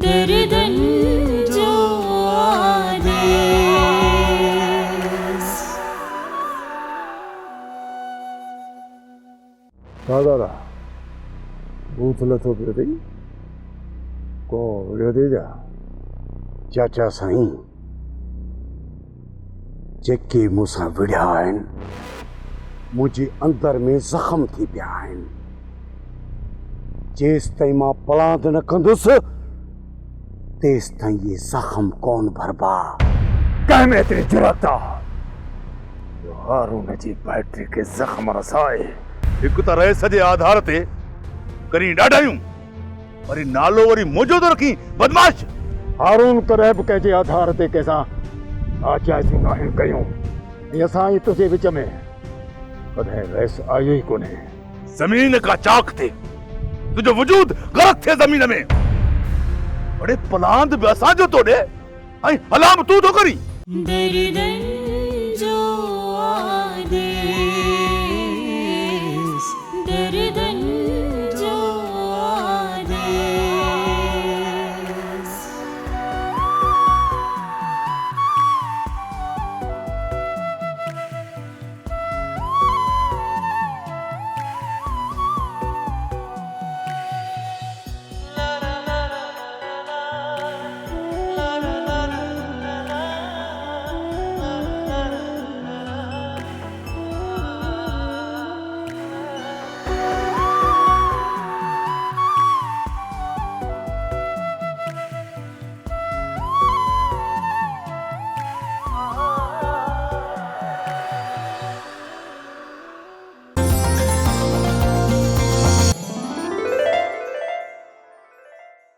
दर्दन जो आदेश। दादा बूथल तो पियो थी को विड़ियो थी जा चाचा साईं जेके मूंसां विड़िया आहिनि मुंहिंजे अंदर में ज़ख़्म थी पिया आहिनि। जेसि ताईं मां पलांद न कंदुसि तेसि ताईं ये ज़ख़्म कोन भरबा। कंहिं में एतिरी जुरत आहे जो हारून जी बैटरी खे ज़ख़्म रसाए। हिकु त रहे सॼे आधार ते करी ॾाढायूं वरी नालो वरी मुंहिंजो थो रखी बदमाश। हारून कॾहिं बि कंहिंजे आधार ते कंहिंसां आचार्यूं नाहिनि कयूं। असां ई तुंहिंजे विच में कॾहिं रहिस आयो ई कोन्हे। ज़मीन का चाक थे तुझो वजूद गलत थे ज़मीन में। बड़े पलांद बि असांजो तो ॾे ऐं हलाम तूं थो करी। दर्दन